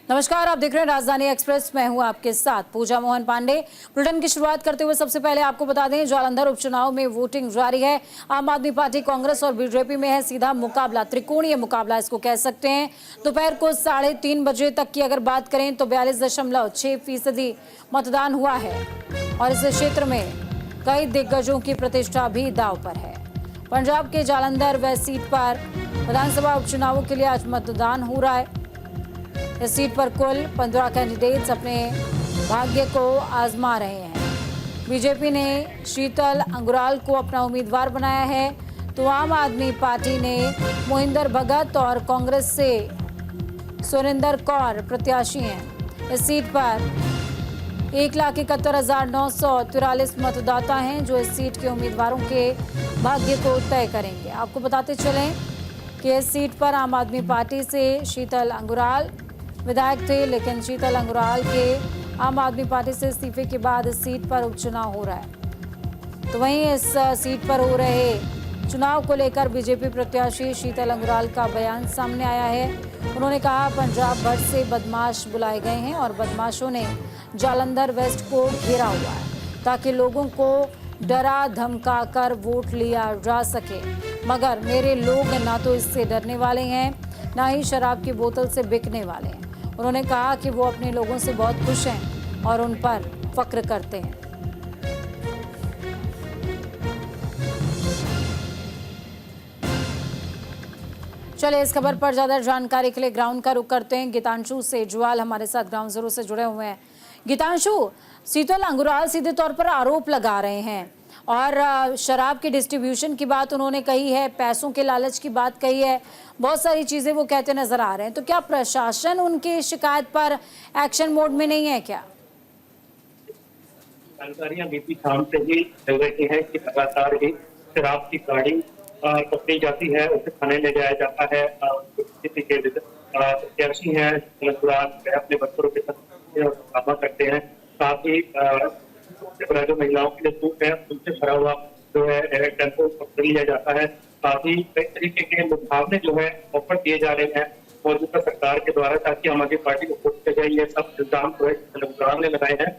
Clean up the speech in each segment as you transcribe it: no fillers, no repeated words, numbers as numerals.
नमस्कार, आप देख रहे हैं राजधानी एक्सप्रेस। मैं हूं आपके साथ पूजा मोहन पांडे। बुलेटिन की शुरुआत करते हुए सबसे पहले आपको बता दें, जालंधर उपचुनाव में वोटिंग जारी है। आम आदमी पार्टी, कांग्रेस और बीजेपी में है सीधा मुकाबला, त्रिकोणीय मुकाबला इसको कह सकते हैं। दोपहर को 3:30 बजे तक की अगर बात करें तो 42.6% मतदान हुआ है और इस क्षेत्र में कई दिग्गजों की प्रतिष्ठा भी दांव पर है। पंजाब के जालंधर व सीट पर विधानसभा उपचुनावों के लिए आज मतदान हो रहा है। इस सीट पर कुल 15 कैंडिडेट्स अपने भाग्य को आजमा रहे हैं। बीजेपी ने शीतल अंगुराल को अपना उम्मीदवार बनाया है, तो आम आदमी पार्टी ने मोहिंदर भगत और कांग्रेस से सुरेंद्र कौर प्रत्याशी हैं। इस सीट पर 1,71,943 मतदाता हैं जो इस सीट के उम्मीदवारों के भाग्य को तय करेंगे। आपको बताते चलें कि इस सीट पर आम आदमी पार्टी से शीतल अंगुराल विधायक थे, लेकिन शीतल अंगुराल के आम आदमी पार्टी से इस्तीफे के बाद इस सीट पर उपचुनाव हो रहा है। तो वहीं इस सीट पर हो रहे चुनाव को लेकर बीजेपी प्रत्याशी शीतल अंगुराल का बयान सामने आया है। उन्होंने कहा, पंजाब भर से बदमाश बुलाए गए हैं और बदमाशों ने जालंधर वेस्ट को घेरा हुआ है ताकि लोगों को डरा धमका कर वोट लिया जा सके, मगर मेरे लोग ना तो इससे डरने वाले हैं, ना ही शराब की बोतल से बिकने वाले हैं। उन्होंने कहा कि वो अपने लोगों से बहुत खुश हैं और उन पर फक्र करते हैं। चलिए इस खबर पर ज्यादा जानकारी के लिए ग्राउंड का रुख करते हैं। गीतांशु सेजवाल हमारे साथ ग्राउंड जीरो से जुड़े हुए हैं। गीतांशु, शीतल अंगुराल सीधे तौर पर आरोप लगा रहे हैं और शराब की डिस्ट्रीब्यूशन की बात उन्होंने कही है, पैसों के लालच की बात कही है, बहुत सारी चीजें वो कहते नजर आ रहे हैं। तो क्या प्रशासन उनकी शिकायत पर एक्शन मोड में नहीं है क्या? जानकारियां बीती शाम से ही चल रही है कि लगातार ही शराब की गाड़ी पकड़ी जाती है, उसे थाने ले जाया जाता है। किसी के प्रत्याशी हैं अपने वर्करों के साथ मुकाबला करते हैं। साथ ही जो महिलाओं के लिए सूट है उनसे भरा हुआ जो है टेम्पो पकड़ लिया जाता है। साथ ही कई तरीके के मुकाबले जो है ऑफर दिए जा रहे हैं मौजूदा सरकार के द्वारा, ताकि आम आदमी पार्टी को वोट दिया जाए। ये सब इल्जाम जो है ने लगाए हैं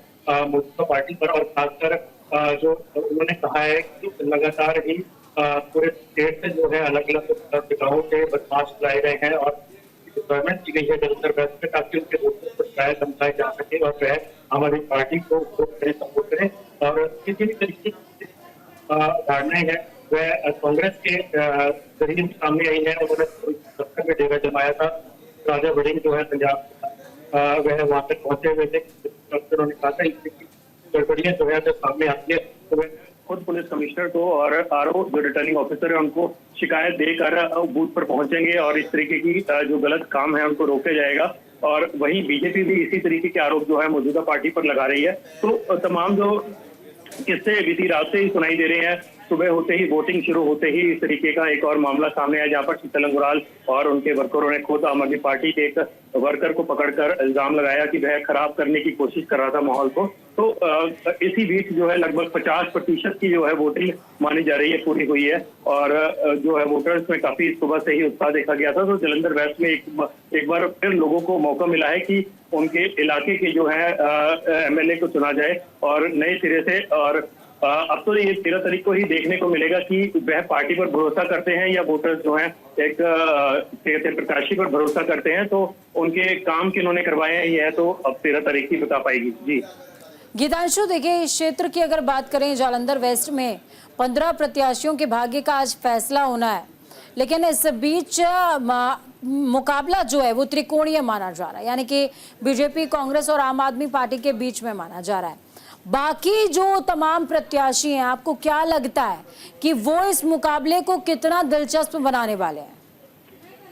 मौजूदा पार्टी पर, और खासकर जो उन्होंने कहा है कि लगातार ही पूरे स्टेट से जो है अलग अलग जगहों से बदमाश लाए गए हैं और डिप्लॉयमेंट की गई है जालंधर वेस्ट में, ताकि उनके वोटों को शायद धमकाया जा सके और वह आम आदमी पार्टी को वोट करें, सपोर्ट करें। और किसी भी तरीके की धारणाएं हैं वह कांग्रेस के जरिए सामने आई है। उन्होंने दफ्तर में डेरा जमाया था। राजा वड़िंग जो है पंजाब वह वहां तक पहुंचे हुए थे। उन्होंने कहा था गड़बड़ियां जो है सामने आती है तो वह खुद पुलिस कमिश्नर को और आरओ जो रिटर्निंग ऑफिसर है उनको शिकायत देकर बूथ पर पहुंचेंगे और इस तरीके की जो गलत काम है उनको रोका जाएगा। और वहीं बीजेपी भी इसी तरीके के आरोप जो है मौजूदा पार्टी पर लगा रही है। तो तमाम जो किस्से बीती रात से ही सुनाई दे रहे हैं, सुबह होते ही वोटिंग शुरू होते ही इस तरीके का एक और मामला सामने आया, जहां पर शीतल अंगुराल और उनके वर्करों ने खुद आम आदमी पार्टी के एक वर्कर को पकड़कर इल्जाम लगाया कि वह खराब करने की कोशिश कर रहा था माहौल को। तो इसी बीच जो है लगभग 50% की जो है वोटिंग मानी जा रही है पूरी हुई है और जो है वोटर्स में काफी सुबह से ही उत्साह देखा गया था। तो जालंधर वेस्ट में एक बार फिर लोगों को मौका मिला है कि उनके इलाके के जो है एमएलए को चुना जाए और नए सिरे से। और अब तो ये 13 तारीख को ही देखने को मिलेगा कि वह पार्टी पर भरोसा करते हैं या वोटर्स जो है एक प्रत्याशी पर भरोसा करते हैं। तो उनके काम किन्होंने करवाए हैं यह तो अब 13 तारीख ही बता पाएगी। जी गीतांशु, देखिए इस क्षेत्र की अगर बात करें, जालंधर वेस्ट में 15 प्रत्याशियों के भाग्य का आज फैसला होना है, लेकिन इस बीच मुकाबला जो है वो त्रिकोणीय माना जा रहा है, यानी कि बीजेपी, कांग्रेस और आम आदमी पार्टी के बीच में माना जा रहा है। बाकी जो तमाम प्रत्याशी हैं, आपको क्या लगता है कि वो इस मुकाबले को कितना दिलचस्प बनाने वाले हैं?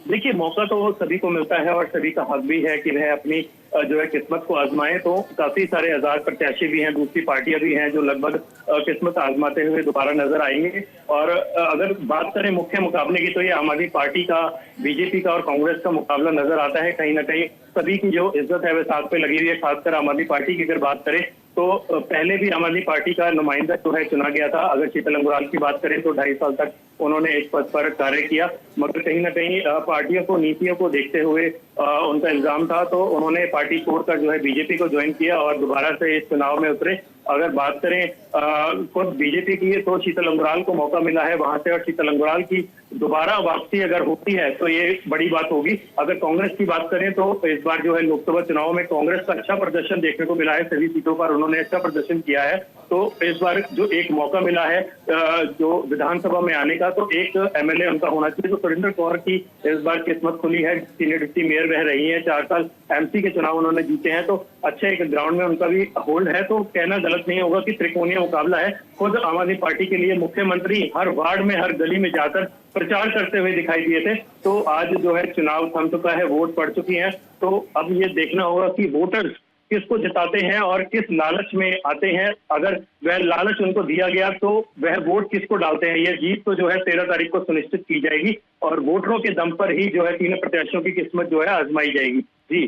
देखिए, मौका तो सभी को मिलता है और सभी का हक भी है कि वह अपनी जो है किस्मत को आजमाएं। तो काफी सारे हजार प्रत्याशी भी हैं, दूसरी पार्टियां भी हैं जो लगभग किस्मत आजमाते हुए दोबारा नजर आएंगे। और अगर बात करें मुख्य मुकाबले की, तो ये आम आदमी पार्टी का, बीजेपी का और कांग्रेस का मुकाबला नजर आता है। कहीं ना कहीं सभी की जो इज्जत है वह साथ पे लगी हुई है। खासकर आम आदमी पार्टी की अगर बात करें तो पहले भी आम आदमी पार्टी का नुमाइंदा जो है चुना गया था। अगर शीतल अंगुराल की बात करें तो 2.5 साल तक उन्होंने इस पद पर कार्य किया, मगर कहीं ना कहीं पार्टियों को, नीतियों को देखते हुए उनका इल्जाम था, तो उन्होंने पार्टी छोड़कर जो है बीजेपी को ज्वाइन किया और दोबारा से इस चुनाव में उतरे। अगर बात करें खुद बीजेपी की, तो शीतल अंगराल को मौका मिला है वहां से, और शीतल अंगराल की दोबारा वापसी अगर होती है तो ये बड़ी बात होगी। अगर कांग्रेस की बात करें तो इस बार जो है लोकसभा चुनाव में कांग्रेस का अच्छा प्रदर्शन देखने को मिला है, सभी सीटों पर उन्होंने अच्छा प्रदर्शन किया है। तो इस बार जो एक मौका मिला है जो विधानसभा में आने का, तो एक एमएलए उनका होना चाहिए। तो सुरेंद्र कौर की इस बार किस्मत खुली है, सीनियर डिप्टी मेयर वह रही है, 4 साल एमसी के चुनाव उन्होंने जीते हैं, तो अच्छे एक ग्राउंड में उनका भी होल्ड है। तो कहना गलत नहीं होगा कि त्रिकोणीय मुकाबला है। खुद आम आदमी पार्टी के लिए मुख्यमंत्री हर वार्ड में, हर गली में जाकर प्रचार करते हुए दिखाई दिए थे। तो आज जो है चुनाव थम चुका है, वोट पड़ चुकी हैं। तो अब ये देखना होगा कि वोटर्स किसको जिताते हैं और किस लालच में आते हैं। अगर वह लालच उनको दिया गया तो वह वोट किसको डालते हैं। यह जीत तो जो है 13 तारीख को सुनिश्चित की जाएगी और वोटरों के दम पर ही जो है तीनों प्रत्याशियों की किस्मत जो है आजमाई जाएगी। जी,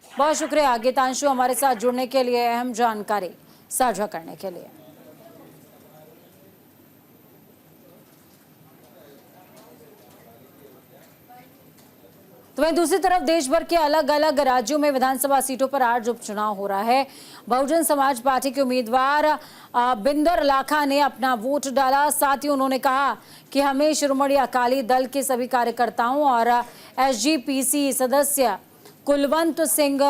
बहुत शुक्रिया गीतांशु, हमारे साथ जुड़ने के लिए, अहम जानकारी साझा करने के लिए। तो वहीं दूसरी तरफ देश भर के अलग अलग राज्यों में विधानसभा सीटों पर आज उपचुनाव हो रहा है। बहुजन समाज पार्टी के उम्मीदवार बिंदर लाखा ने अपना वोट डाला। साथ ही उन्होंने कहा कि हमें शिरोमणि अकाली दल के सभी कार्यकर्ताओं और एसजीपीसी सदस्य कुलवंत सिंह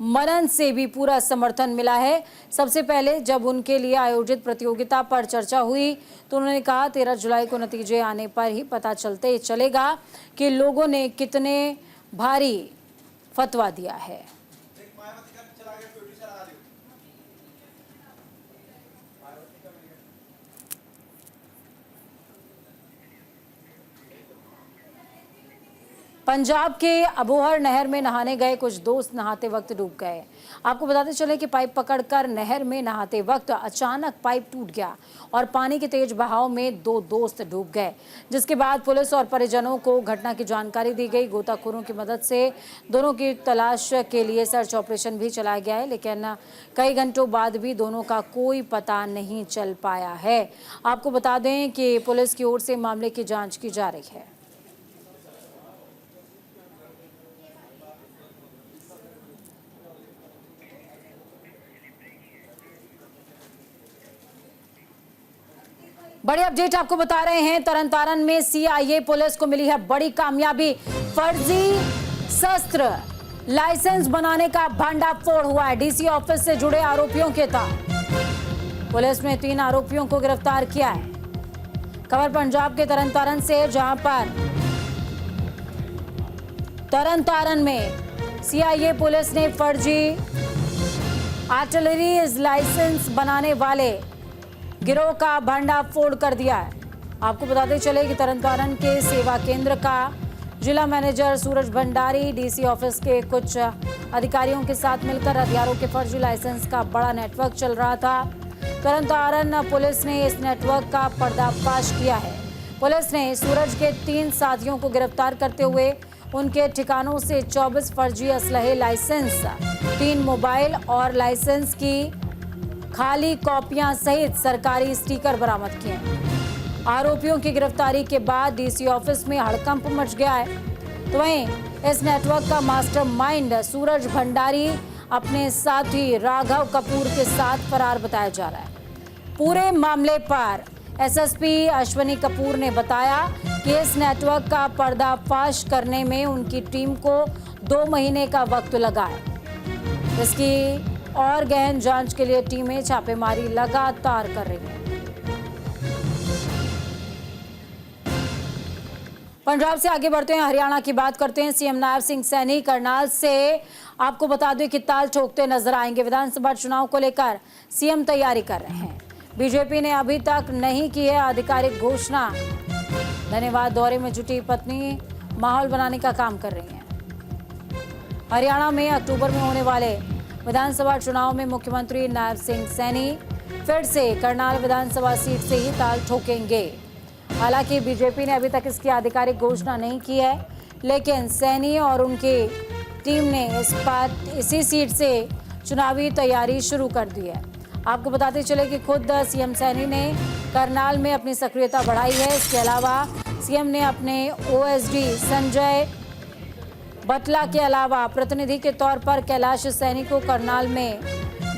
मनन से भी पूरा समर्थन मिला है। सबसे पहले जब उनके लिए आयोजित प्रतियोगिता पर चर्चा हुई तो उन्होंने कहा 13 जुलाई को नतीजे आने पर ही पता चलेगा कि लोगों ने कितने भारी फतवा दिया है। पंजाब के अबोहर नहर में नहाने गए कुछ दोस्त नहाते वक्त डूब गए। आपको बताते चले कि पाइप पकड़कर नहर में नहाते वक्त अचानक पाइप टूट गया और पानी के तेज बहाव में 2 दोस्त डूब गए, जिसके बाद पुलिस और परिजनों को घटना की जानकारी दी गई। गोताखोरों की मदद से दोनों की तलाश के लिए सर्च ऑपरेशन भी चलाया गया है, लेकिन कई घंटों बाद भी दोनों का कोई पता नहीं चल पाया है। आपको बता दें कि पुलिस की ओर से मामले की जाँच की जा रही है। बड़ी अपडेट आपको बता रहे हैं, तरनतारन में सीआईए पुलिस को मिली है बड़ी कामयाबी। फर्जी शस्त्र लाइसेंस बनाने का भंडाफोड़ हुआ है। डीसी ऑफिस से जुड़े आरोपियों के तहत पुलिस ने 3 आरोपियों को गिरफ्तार किया है। खबर पंजाब के तरनतारन से, जहां पर तरनतारन में सीआईए पुलिस ने फर्जी आर्टिलरी लाइसेंस बनाने वाले गिरोह का भंडाफोड़ कर दिया है। आपको बताते चले कि तरनतारन के सेवा केंद्र का जिला मैनेजर सूरज भंडारी डीसी ऑफिस के कुछ अधिकारियों के साथ मिलकर हथियारों के फर्जी लाइसेंस का बड़ा नेटवर्क चल रहा था। तरनतारन पुलिस ने इस नेटवर्क का पर्दाफाश किया है। पुलिस ने सूरज के 3 साथियों को गिरफ्तार करते हुए उनके ठिकानों से 24 फर्जी असलहे लाइसेंस, 3 मोबाइल और लाइसेंस की खाली कॉपियां सहित सरकारी स्टिकर बरामद किए। आरोपियों की गिरफ्तारी के बाद डीसी ऑफिस में हड़कंप मच गया है। तो वहीं इस नेटवर्क का मास्टरमाइंड सूरज भंडारी अपने साथी राघव कपूर के साथ फरार बताया जा रहा है। पूरे मामले पर एसएसपी अश्वनी कपूर ने बताया कि इस नेटवर्क का पर्दाफाश करने में उनकी टीम को 2 महीने का वक्त लगा है। इसकी और गहन जांच के लिए टीमें छापेमारी लगातार कर रही हैं। पंजाब से आगे बढ़ते हैं, हरियाणा की बात करते हैं। सीएम नायब सिंह सैनी करनाल से आपको बता दें कि ताल ठोकते नजर आएंगे। विधानसभा चुनाव को लेकर सीएम तैयारी कर रहे हैं। बीजेपी ने अभी तक नहीं की है आधिकारिक घोषणा। धन्यवाद दौरे में जुटी पत्नी माहौल बनाने का काम कर रही हैं। हरियाणा में अक्टूबर में होने वाले विधानसभा चुनाव में मुख्यमंत्री नायब सिंह सैनी फिर से करनाल विधानसभा सीट से ही ताल ठोकेंगे। हालांकि बीजेपी ने अभी तक इसकी आधिकारिक घोषणा नहीं की है, लेकिन सैनी और उनकी टीम ने इसी सीट से चुनावी तैयारी शुरू कर दी है। आपको बताते चले कि खुद सीएम सैनी ने करनाल में अपनी सक्रियता बढ़ाई है। इसके अलावा सीएम ने अपने ओएसडी संजय बटला के अलावा प्रतिनिधि के तौर पर कैलाश सैनी को करनाल में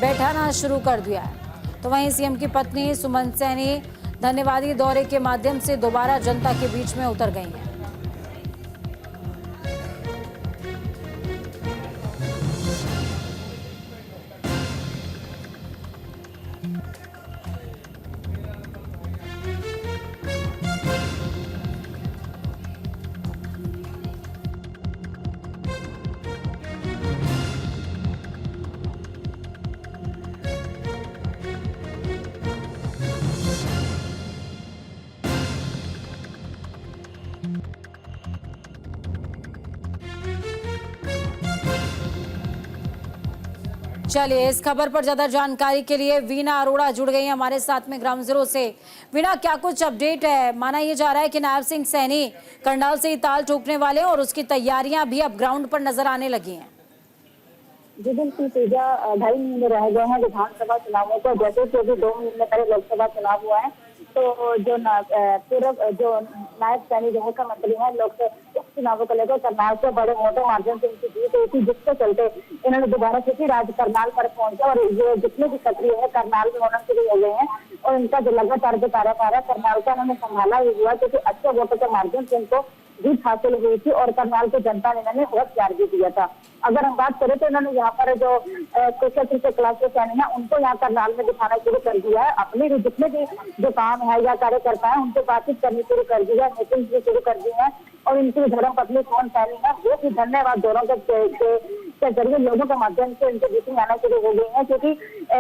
बैठाना शुरू कर दिया है। तो वहीं सीएम की पत्नी सुमन सैनी धन्यवादी दौरे के माध्यम से दोबारा जनता के बीच में उतर गई हैं। चलिए इस खबर पर ज्यादा जानकारी के लिए वीना अरोड़ा जुड़ गई हैं हमारे साथ में ग्राउंड जीरो से। वीना, क्या कुछ अपडेट है? माना ये जा रहा है कि नायब सिंह सैनी करनाल से ही ताल ठोकने वाले हैं और उसकी तैयारियां भी अब ग्राउंड पर नजर आने लगी हैं। जी बिल्कुल पूजा, 2.5 महीने रह गए हैं विधानसभा चुनावों को। जैसे कि अभी 2 महीने पहले लोकसभा चुनाव हुआ है, तो जो नायब सैनी जो मुख्यमंत्री है लोकसभा चुनावों को लेकर करनाल से बड़े मोटे मार्जिन से इनकी जीत हुई थी, जिसके चलते इन्होंने दोबारा से राज करनाल पर पहुंचा और ये जितने भी सक्रिय है करनाल में होना शुरू हो गए हैं और इनका जो लगातार जो कार्यभार है करनाल का उन्होंने संभाला ही हुआ, क्योंकि अच्छे वोटों के मार्जिन से इनको जीत हासिल हुई थी और करनाल की जनता ने इन्होंने बहुत प्यार भी दिया था। अगर हम बात करें तो इन्होंने यहाँ पर जो कुछ क्लास के सैनिक है उनको यहाँ करनाल में दिखाना शुरू कर दिया है। अपने भी जितने भी जो काम है या कार्यकर्ता है उनको बातचीत करनी शुरू कर दी है, मीटिंग भी शुरू कर दी है और इनकी धर्म पत्नी सुमन सैनी है वो भी धन्यवाद दोनों के जरिए लोगों के माध्यम से इनके बीच आना शुरू हो गई है, क्योंकि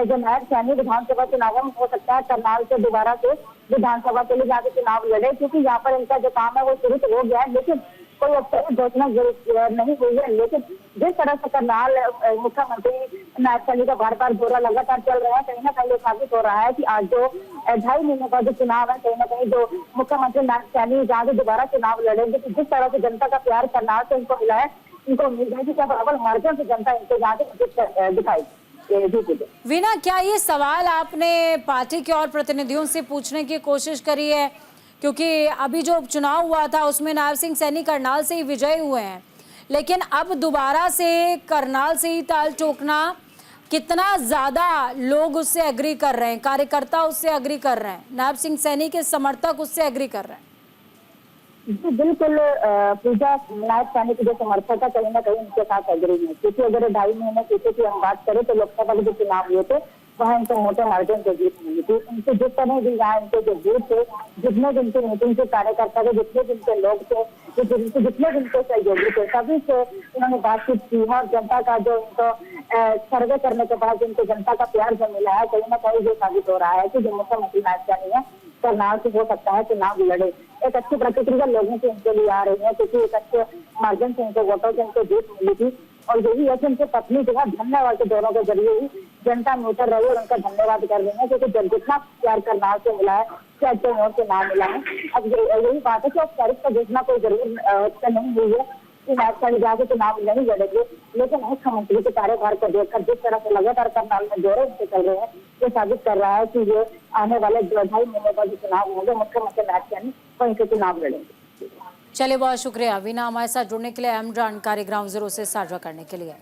जो नायब सैनी विधानसभा चुनाव में हो सकता है करनाल से दोबारा से विधानसभा के लिए जाके चुनाव लड़े, क्योंकि यहाँ पर इनका जो काम है वो शुरू तो हो गया है लेकिन कोई औपचारिक घोषणा नहीं हुई है। लेकिन जिस तरह से करनाल मुख्यमंत्री नायब सैनी का बार बार दौरा लगातार चल रहा है, कहीं ना कहीं साबित हो रहा है कि आज जो 2.5 महीने का जो चुनाव है, कहीं ना कहीं जो मुख्यमंत्री नायब सैनी जहाँ से दोबारा चुनाव लड़ेंगे, तो जिस तरह से जनता का प्यार करनाल से इनको मिला है, इनको उम्मीद है कि क्या बराबर मार्जिन से जनता इनको यहाँ से दिखाई। वीना, क्या ये सवाल आपने पार्टी के और प्रतिनिधियों से पूछने की कोशिश करी है? क्योंकि अभी जो उपचुनाव हुआ था उसमें नायब सिंह सैनी करनाल से ही विजयी हुए हैं, लेकिन अब दोबारा से करनाल से ही ताल ठोकना, कितना ज्यादा लोग उससे एग्री कर रहे हैं, कार्यकर्ता उससे एग्री कर रहे हैं, नायब सिंह सैनी के समर्थक उससे एग्री कर रहे हैं? जी बिल्कुल पूजा, नायब सैनी के जो समर्थक है कहीं ना कहीं उनके साथ एग्री है, क्योंकि अगर 2.5 महीने पीछे की हम बात करें तो लोकसभा के जो चुनाव हुए थे वहाँ इनको मोटे मार्जिन से जीत मिली थी। उनके जिस तरह भी यहाँ इनके जो बूथ थे, जितने दिन के मीटिंग के कार्यकर्ता थे, जितने दिन के लोग थे, जितने दिन के सहयोगी थे, सभी से उन्होंने बातचीत की है और जनता का जो इनको सर्वे करने के बाद इनको जनता का प्यार जो मिला है, कहीं ना कहीं ये साबित हो रहा है कि जो मुख्यमंत्री नायब सैनी है करनाल से हो सकता है चुनाव लड़े। एक अच्छी प्रतिक्रिया लोगों से इनके लिए आ रही है, क्योंकि एक अच्छे मार्जिन से इनके वोटों से इनको जीत मिली थी और यही है कि उनकी पत्नी जो है धन्यवाद के दौरों के जरिए ही जनता में उतर रही है और उनका धन्यवाद कर रही है, क्योंकि जितना प्यार करनाल से मिला है क्या अच्छे वोट से ना मिला है। अब यही बात है कि औपचारिक का घोषणा कोई जरूर नहीं हुई है कि नायब सैनी जाके चुनाव नहीं लड़ेंगे, लेकिन मुख्यमंत्री के कार्यभार को देखकर जिस तरह से लगातार करनाल में दौरे उनसे चल रहे हैं, ये साबित कर रहा है कि ये आने वाले 2.5 महीने का जो चुनाव होंगे मुख्यमंत्री नायब सैनी वहीं से चुनाव लड़ेंगे। चलिए, बहुत शुक्रिया वीना हमारे साथ जुड़ने के लिए, अहम जानकारी ग्राउंड जीरो से साझा करने के लिए।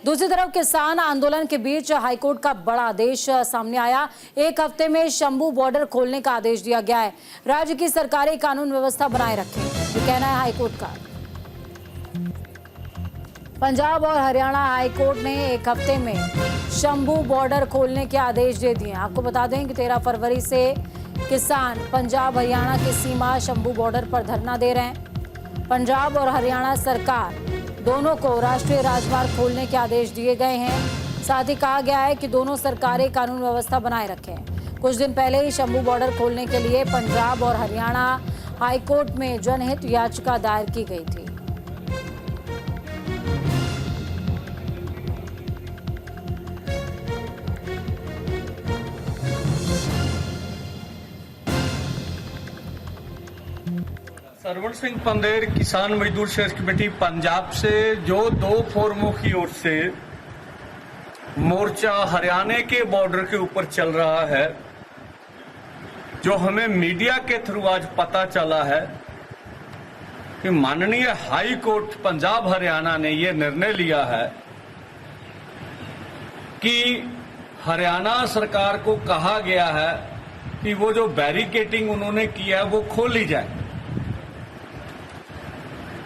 दूसरी तरफ किसान आंदोलन के बीच हाईकोर्ट का बड़ा आदेश सामने आया। 1 हफ्ते में शंभू बॉर्डर खोलने का आदेश दिया गया है। राज्य की सरकारें कानून व्यवस्था बनाए रखें, ये कहना है हाईकोर्ट का। पंजाब और हरियाणा हाईकोर्ट ने 1 हफ्ते में शंभू बॉर्डर खोलने के आदेश दे दिए। आपको बता दें कि 13 फरवरी से किसान पंजाब हरियाणा की सीमा शंभू बॉर्डर पर धरना दे रहे हैं। पंजाब और हरियाणा सरकार दोनों को राष्ट्रीय राजमार्ग खोलने के आदेश दिए गए हैं। साथ ही कहा गया है कि दोनों सरकारें कानून व्यवस्था बनाए रखें। कुछ दिन पहले ही शंभू बॉर्डर खोलने के लिए पंजाब और हरियाणा हाईकोर्ट में जनहित याचिका दायर की गई थी। सरवण सिंह पंदेर किसान मजदूर शेष कमेटी पंजाब से जो 2 फोरमों की ओर से मोर्चा हरियाणा के बॉर्डर के ऊपर चल रहा है, जो हमें मीडिया के थ्रू आज पता चला है कि माननीय हाई कोर्ट पंजाब हरियाणा ने ये निर्णय लिया है कि हरियाणा सरकार को कहा गया है कि वो जो बैरिकेटिंग उन्होंने किया है वो खोली जाए।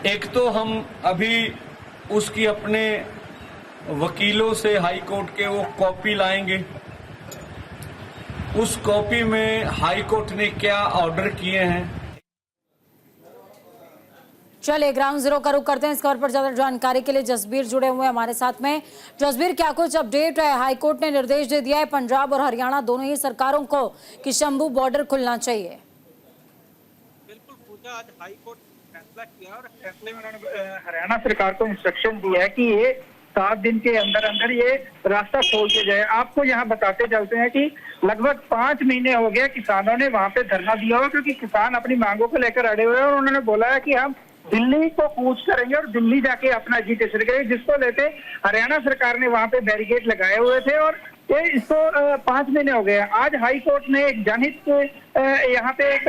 एक तो हम अभी उसकी अपने वकीलों से हाई कोर्ट के वो कॉपी लाएंगे, उस कॉपी में हाई कोर्ट ने क्या ऑर्डर किए हैं। चलिए ग्राउंड जीरो का रुख करते हैं। इस खबर पर ज्यादा जानकारी के लिए जसबीर जुड़े हुए हैं हमारे साथ में। जसबीर, क्या कुछ अपडेट है? हाईकोर्ट ने निर्देश दे दिया है पंजाब और हरियाणा दोनों ही सरकारों को कि शंभू बॉर्डर खुलना चाहिए। बिल्कुल पूजा, आज हाईकोर्ट ने फैसला किया और फैसले में उन्होंने हरियाणा सरकार को इंस्ट्रक्शन दिया है कि ये 7 दिन के अंदर अंदर ये रास्ता खोल दिया जाए। आपको यहाँ बताते चलते हैं कि लगभग 5 महीने हो गए किसानों ने वहाँ पे धरना दिया हुआ, क्योंकि किसान अपनी मांगों को लेकर अड़े हुए हैं और उन्होंने बोला है कि हम दिल्ली को कूच करेंगे और दिल्ली जाके अपना एजिटेशन करेंगे, जिसको लेते हरियाणा सरकार ने वहाँ पे बैरिकेड लगाए हुए थे और ये इसको 5 महीने हो गए। आज हाई कोर्ट ने एक जनहित यहाँ पे एक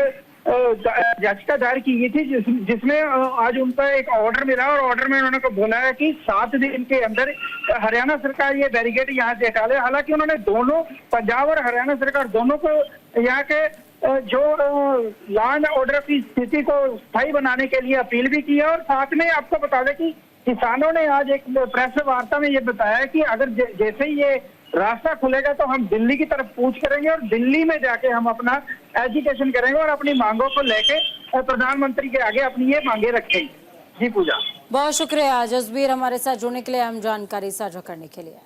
याचिका दायर की गई थी जिसमें आज उनका एक ऑर्डर मिला और ऑर्डर में उन्होंने को बोला है कि 7 दिन के अंदर हरियाणा सरकार ये बैरिकेड यहाँ से हटा ले। हालांकि उन्होंने दोनों, पंजाब और हरियाणा सरकार दोनों को यहाँ के जो लॉ एंड ऑर्डर की स्थिति को स्थायी बनाने के लिए अपील भी की है। और साथ में आपको बता दें कि किसानों ने आज एक प्रेस वार्ता में ये बताया कि अगर जैसे ही ये रास्ता खुलेगा तो हम दिल्ली की तरफ कूच करेंगे और दिल्ली में जाके हम अपना एजुकेशन करेंगे और अपनी मांगों को लेके प्रधानमंत्री के आगे अपनी ये मांगे रखेंगे। जी पूजा, बहुत शुक्रिया जसबीर हमारे साथ जुड़ने के लिए, हम जानकारी साझा करने के लिए।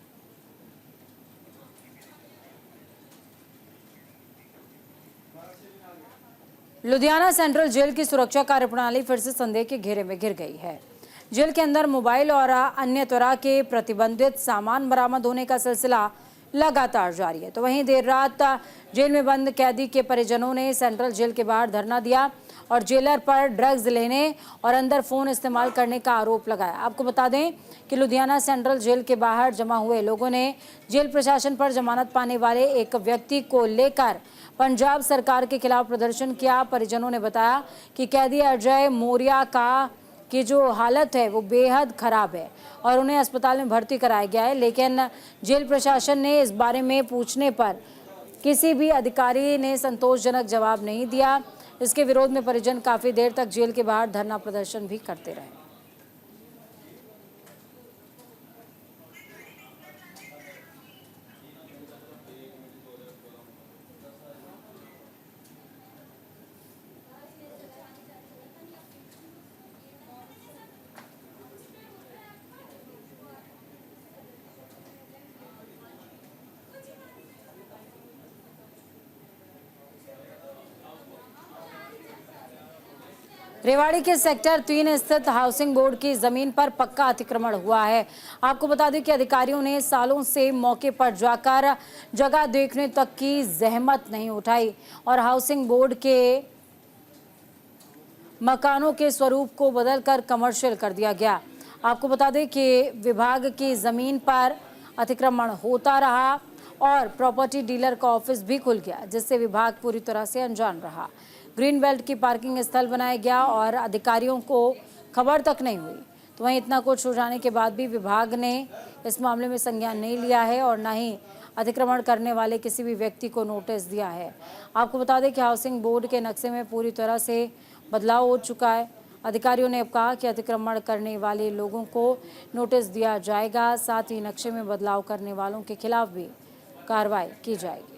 लुधियाना सेंट्रल जेल की सुरक्षा कार्यप्रणाली फिर से संदेह के घेरे में घिर गई है। जेल के अंदर मोबाइल और अन्य तरह के प्रतिबंधित सामान बरामद होने का सिलसिला लगातार जारी है। तो वहीं देर रात जेल में बंद कैदी के परिजनों ने सेंट्रल जेल के बाहर धरना दिया और जेलर पर ड्रग्स लेने और अंदर फोन इस्तेमाल करने का आरोप लगाया। आपको बता दें कि लुधियाना सेंट्रल जेल के बाहर जमा हुए लोगों ने जेल प्रशासन पर जमानत पाने वाले एक व्यक्ति को लेकर पंजाब सरकार के खिलाफ प्रदर्शन किया। परिजनों ने बताया कि कैदी अजय मौर्या की जो हालत है वो बेहद खराब है और उन्हें अस्पताल में भर्ती कराया गया है, लेकिन जेल प्रशासन ने इस बारे में पूछने पर किसी भी अधिकारी ने संतोषजनक जवाब नहीं दिया। इसके विरोध में परिजन काफी देर तक जेल के बाहर धरना प्रदर्शन भी करते रहे। रेवाड़ी के सेक्टर 3 स्थित हाउसिंग बोर्ड की जमीन पर पक्का अतिक्रमण हुआ है। आपको बता दें कि अधिकारियों ने सालों से मौके पर जाकर जगह देखने तक की जहमत नहीं उठाई और हाउसिंग बोर्ड के मकानों के स्वरूप को बदलकर कमर्शियल कर दिया गया। आपको बता दें कि विभाग की जमीन पर अतिक्रमण होता रहा और प्रॉपर्टी डीलर का ऑफिस भी खुल गया, जिससे विभाग पूरी तरह से अनजान रहा। ग्रीन बेल्ट की पार्किंग स्थल बनाया गया और अधिकारियों को खबर तक नहीं हुई। तो वहीं इतना कुछ हो जाने के बाद भी विभाग ने इस मामले में संज्ञान नहीं लिया है और न ही अतिक्रमण करने वाले किसी भी व्यक्ति को नोटिस दिया है। आपको बता दें कि हाउसिंग बोर्ड के नक्शे में पूरी तरह से बदलाव हो चुका है। अधिकारियों ने अब कहा कि अतिक्रमण करने वाले लोगों को नोटिस दिया जाएगा, साथ ही नक्शे में बदलाव करने वालों के खिलाफ भी कार्रवाई की जाएगी।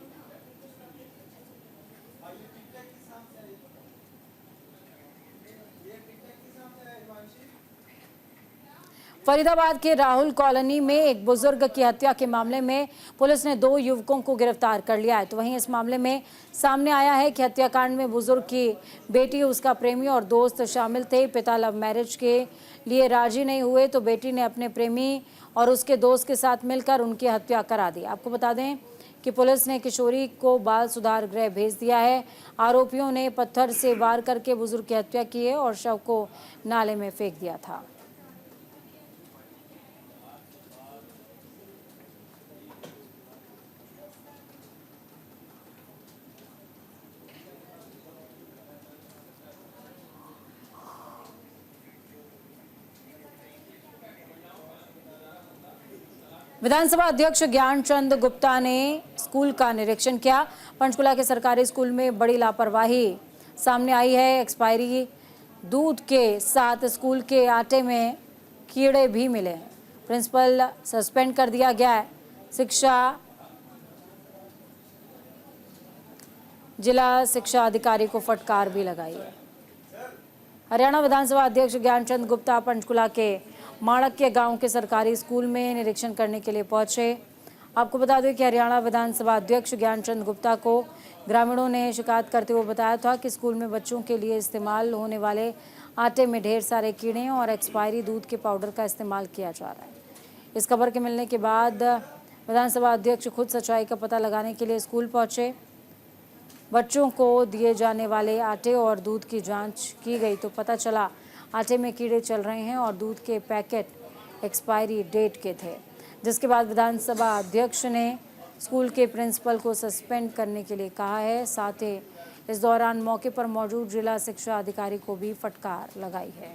फरीदाबाद के राहुल कॉलोनी में एक बुजुर्ग की हत्या के मामले में पुलिस ने 2 युवकों को गिरफ्तार कर लिया है। तो वहीं इस मामले में सामने आया है कि हत्याकांड में बुजुर्ग की बेटी, उसका प्रेमी और दोस्त शामिल थे। पिता लव मैरिज के लिए राजी नहीं हुए तो बेटी ने अपने प्रेमी और उसके दोस्त के साथ मिलकर उनकी हत्या करा दी। आपको बता दें कि पुलिस ने किशोरी को बाल सुधार गृह भेज दिया है। आरोपियों ने पत्थर से वार करके बुजुर्ग की हत्या की है और शव को नाले में फेंक दिया था। विधानसभा अध्यक्ष ज्ञानचंद गुप्ता ने स्कूल का निरीक्षण किया। पंचकुला के सरकारी स्कूल में बड़ी लापरवाही सामने आई है। एक्सपायरी दूध के साथ स्कूल के आटे में कीड़े भी मिले हैं। प्रिंसिपल सस्पेंड कर दिया गया है। जिला शिक्षा अधिकारी को फटकार भी लगाई है। हरियाणा विधानसभा अध्यक्ष ज्ञानचंद गुप्ता पंचकुला के माणक्य गांव के सरकारी स्कूल में निरीक्षण करने के लिए पहुंचे। आपको बता दें कि हरियाणा विधानसभा अध्यक्ष ज्ञानचंद गुप्ता को ग्रामीणों ने शिकायत करते हुए बताया था कि स्कूल में बच्चों के लिए इस्तेमाल होने वाले आटे में ढेर सारे कीड़े और एक्सपायरी दूध के पाउडर का इस्तेमाल किया जा रहा है। इस खबर के मिलने के बाद विधानसभा अध्यक्ष खुद सच्चाई का पता लगाने के लिए स्कूल पहुंचे। बच्चों को दिए जाने वाले आटे और दूध की जांच की गई तो पता चला आटे में कीड़े चल रहे हैं और दूध के पैकेट एक्सपायरी डेट के थे, जिसके बाद विधानसभा अध्यक्ष ने स्कूल के प्रिंसिपल को सस्पेंड करने के लिए कहा है। साथ ही इस दौरान मौके पर मौजूद जिला शिक्षा अधिकारी को भी फटकार लगाई है।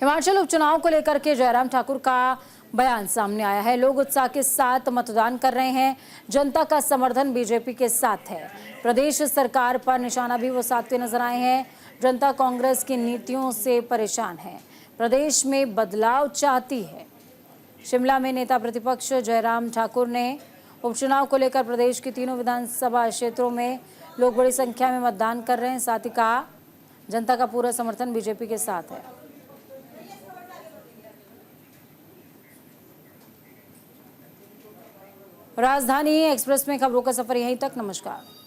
हिमाचल उपचुनाव को लेकर के जयराम ठाकुर का बयान सामने आया है। लोग उत्साह के साथ मतदान कर रहे हैं। जनता का समर्थन बीजेपी के साथ है। प्रदेश सरकार पर निशाना भी वो साधते नजर आए हैं। जनता कांग्रेस की नीतियों से परेशान है, प्रदेश में बदलाव चाहती है। शिमला में नेता प्रतिपक्ष जयराम ठाकुर ने उपचुनाव को लेकर प्रदेश की तीनों विधानसभा क्षेत्रों में लोग बड़ी संख्या में मतदान कर रहे हैं। साथ ही कहा जनता का पूरा समर्थन बीजेपी के साथ है। राजधानी एक्सप्रेस में खबरों का सफर यहीं तक। नमस्कार।